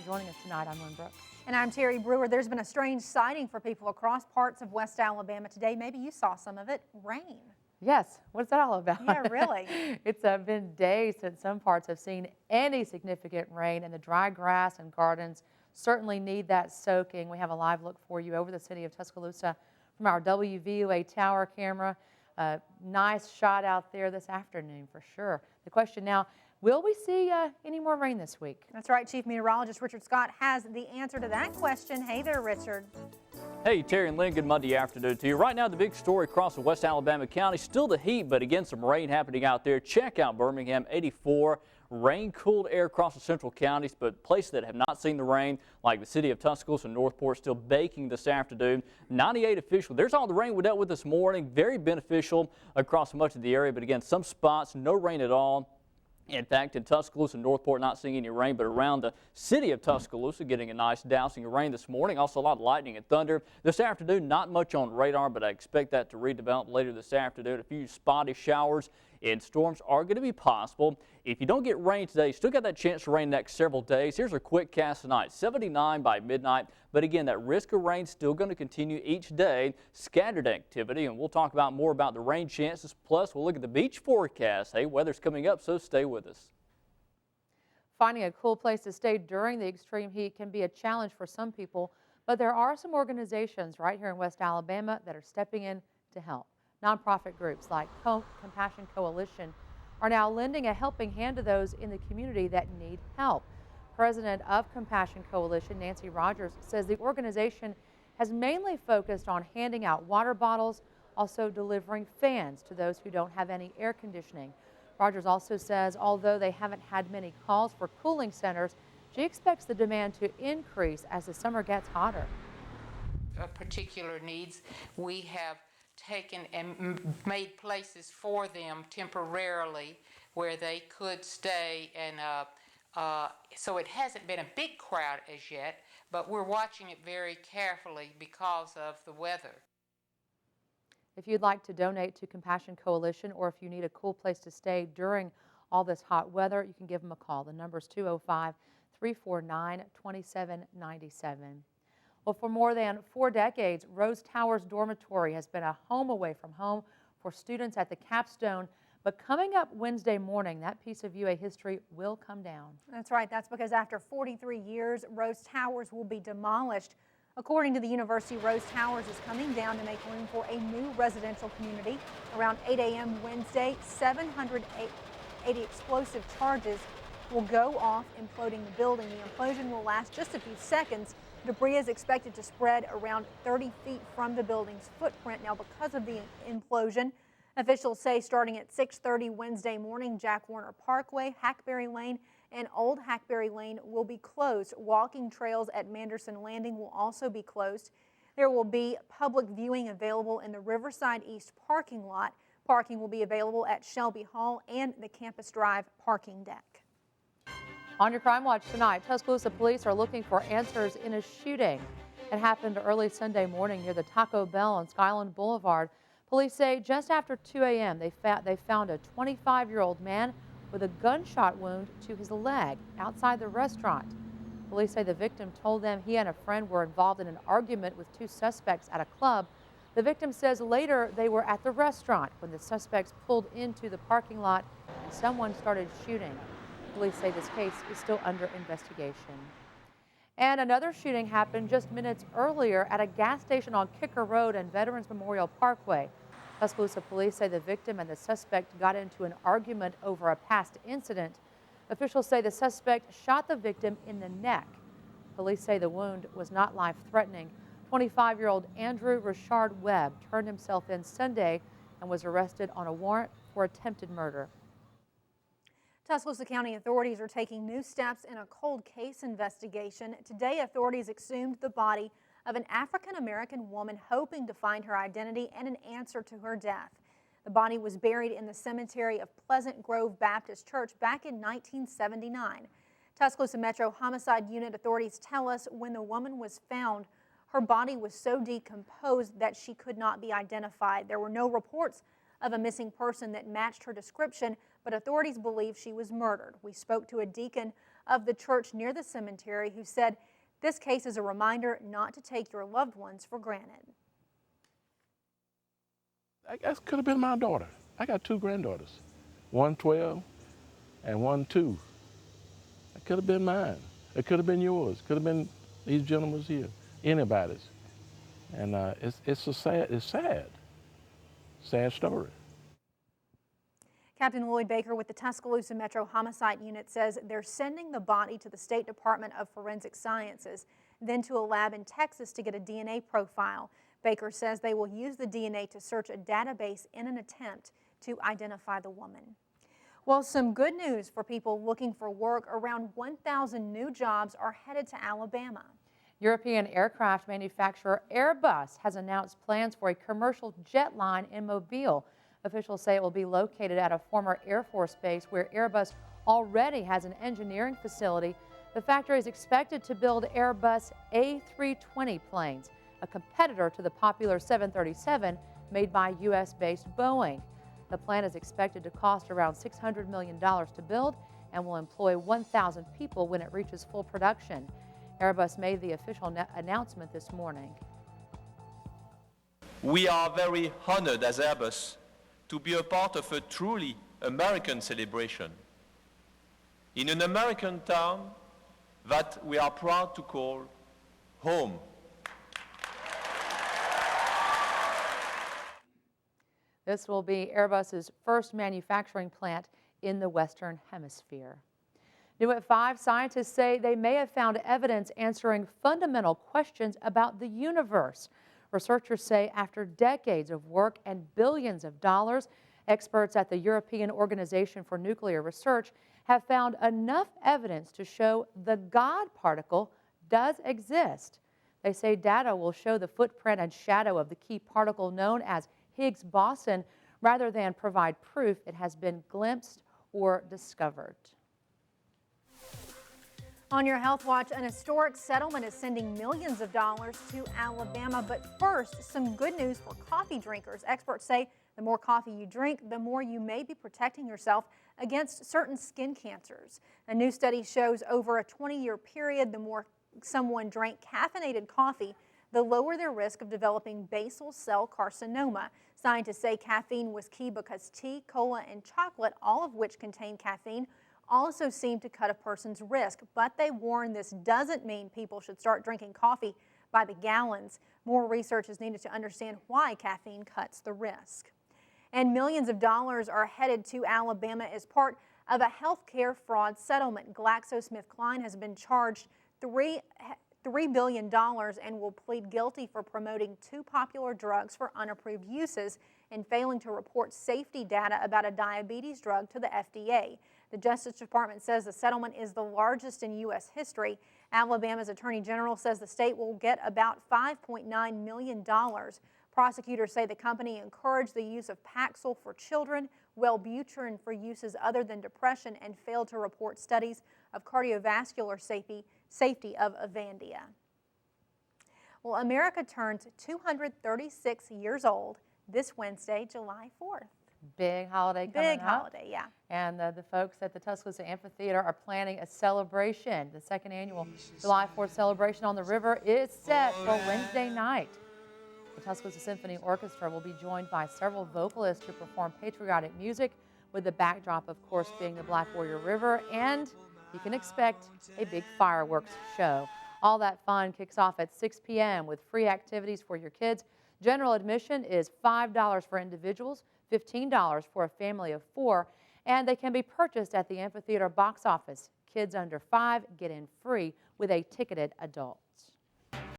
joining us tonight. I'm Lynn Brooks. And I'm Terry Brewer. There's been a strange sighting for people across parts of West Alabama today. Maybe you saw some of it. Rain. Yes. What's that all about? Yeah, really. It's been days since some parts have seen any significant rain, and the dry grass and gardens certainly need that soaking. We have a live look for you over the city of Tuscaloosa from our WVUA tower camera. Nice shot out there this afternoon for sure. The question now, will we see any more rain this week? That's right. Chief Meteorologist Richard Scott has the answer to that question. Hey there, Richard. Hey, Terry and Lynn, good Monday afternoon to you. Right now, the big story across the West Alabama County, still the heat, but again, some rain happening out there. Check out Birmingham, 84. Rain-cooled air across the central counties, but places that have not seen the rain, like the city of Tuscaloosa and Northport, still baking this afternoon. 98 official. There's all the rain we dealt with this morning. Very beneficial across much of the area, but again, some spots, no rain at all. In fact, in Tuscaloosa and Northport, not seeing any rain, but around the city of Tuscaloosa, getting a nice dousing of rain this morning. Also, a lot of lightning and thunder. This afternoon, not much on radar, but I expect that to redevelop later this afternoon. A few spotty showers and storms are going to be possible. If you don't get rain today, still got that chance to rain next several days. Here's a quick cast tonight, 79 by midnight. But again, that risk of rain still going to continue each day. Scattered activity, and we'll talk about more about the rain chances. Plus, we'll look at the beach forecast. Hey, weather's coming up, so stay with us. Finding a cool place to stay during the extreme heat can be a challenge for some people, but there are some organizations right here in West Alabama that are stepping in to help. Nonprofit groups like Compassion Coalition are now lending a helping hand to those in the community that need help. President of Compassion Coalition, Nancy Rogers, says the organization has mainly focused on handing out water bottles, also delivering fans to those who don't have any air conditioning. Rogers also says although they haven't had many calls for cooling centers, she expects the demand to increase as the summer gets hotter. Particular needs, we have taken and made places for them temporarily where they could stay, and so it hasn't been a big crowd as yet, but we're watching it very carefully because of the weather. If you'd like to donate to Compassion Coalition, or if you need a cool place to stay during all this hot weather, you can give them a call. The number is 205-349-2797. Well, for more than 4 decades, Rose Towers Dormitory has been a home away from home for students at the capstone. But coming up Wednesday morning, that piece of UA history will come down. That's right. That's because after 43 years, Rose Towers will be demolished. According to the university, Rose Towers is coming down to make room for a new residential community. Around 8 a.m. Wednesday, 780 explosive charges will go off, imploding the building. The implosion will last just a few seconds. Debris is expected to spread around 30 feet from the building's footprint. Now, because of the implosion, officials say starting at 6:30 Wednesday morning, Jack Warner Parkway, Hackberry Lane, and Old Hackberry Lane will be closed. Walking trails at Manderson Landing will also be closed. There will be public viewing available in the Riverside East parking lot. Parking will be available at Shelby Hall and the Campus Drive parking deck. On your Crime Watch tonight, Tuscaloosa police are looking for answers in a shooting. It happened early Sunday morning near the Taco Bell on Skyland Boulevard. Police say just after 2 a.m. they found a 25-year-old man with a gunshot wound to his leg outside the restaurant. Police say the victim told them he and a friend were involved in an argument with 2 suspects at a club. The victim says later they were at the restaurant when the suspects pulled into the parking lot and someone started shooting. Police say this case is still under investigation. And another shooting happened just minutes earlier at a gas station on Kicker Road and Veterans Memorial Parkway. Tuscaloosa police say the victim and the suspect got into an argument over a past incident. Officials say the suspect shot the victim in the neck. Police say the wound was not life-threatening. 25-year-old Andrew Richard Webb turned himself in Sunday and was arrested on a warrant for attempted murder. Tuscaloosa County authorities are taking new steps in a cold case investigation. Today, authorities exhumed the body of an African-American woman, hoping to find her identity and an answer to her death. The body was buried in the cemetery of Pleasant Grove Baptist Church back in 1979. Tuscaloosa Metro Homicide Unit authorities tell us when the woman was found, her body was so decomposed that she could not be identified. There were no reports of a missing person that matched her description, but authorities believe she was murdered. We spoke to a deacon of the church near the cemetery, who said this case is a reminder not to take your loved ones for granted. That could have been my daughter. I got 2 granddaughters, one 12 and one 2. That could have been mine. It could have been yours. Could have been these gentlemen's here, anybody's. And it's sad story. Captain Lloyd Baker with the Tuscaloosa Metro Homicide Unit says they're sending the body to the State Department of Forensic Sciences, then to a lab in Texas to get a DNA profile. Baker says they will use the DNA to search a database in an attempt to identify the woman. Well, some good news for people looking for work. Around 1,000 new jobs are headed to Alabama. European aircraft manufacturer Airbus has announced plans for a commercial jet line in Mobile. Officials say it will be located at a former Air Force base where Airbus already has an engineering facility. The factory is expected to build Airbus A320 planes, a competitor to the popular 737 made by U.S.-based Boeing. The plant is expected to cost around $600 million to build and will employ 1,000 people when it reaches full production. Airbus made the official announcement this morning. We are very honored as Airbus to be a part of a truly American celebration in an American town that we are proud to call home. This will be Airbus's first manufacturing plant in the Western Hemisphere. New at 5, scientists say they may have found evidence answering fundamental questions about the universe. Researchers say after decades of work and billions of dollars, experts at the European Organization for Nuclear Research have found enough evidence to show the God particle does exist. They say data will show the footprint and shadow of the key particle known as Higgs boson rather than provide proof it has been glimpsed or discovered. On your Health Watch, an historic settlement is sending millions of dollars to Alabama. But first, some good news for coffee drinkers. Experts say the more coffee you drink, the more you may be protecting yourself against certain skin cancers. A new study shows over a 20-year period, the more someone drank caffeinated coffee, the lower their risk of developing basal cell carcinoma. Scientists say caffeine was key because tea, cola, and chocolate, all of which contain caffeine, also seem to cut a person's risk. But they warn this doesn't mean people should start drinking coffee by the gallons. More research is needed to understand why caffeine cuts the risk. And millions of dollars are headed to Alabama as part of a healthcare fraud settlement. GlaxoSmithKline has been charged $3 billion and will plead guilty for promoting 2 popular drugs for unapproved uses and failing to report safety data about a diabetes drug to the FDA. The Justice Department says the settlement is the largest in U.S. history. Alabama's Attorney General says the state will get about $5.9 million. Prosecutors say the company encouraged the use of Paxil for children, Wellbutrin for uses other than depression, and failed to report studies of cardiovascular safety of Avandia. Well, America turns 236 years old this Wednesday, July 4th. Big holiday coming up. Big holiday, yeah. And the folks at the Tuscaloosa Amphitheater are planning a celebration. The second annual July 4th celebration on the river is set for Wednesday night. The Tuscaloosa Symphony Orchestra will be joined by several vocalists to perform patriotic music, with the backdrop, of course, being the Black Warrior River, and you can expect a big fireworks show. All that fun kicks off at 6 p.m. with free activities for your kids. General admission is $5 for individuals, $15 for a family of 4, and they can be purchased at the amphitheater box office. Kids under 5 get in free with a ticketed adult.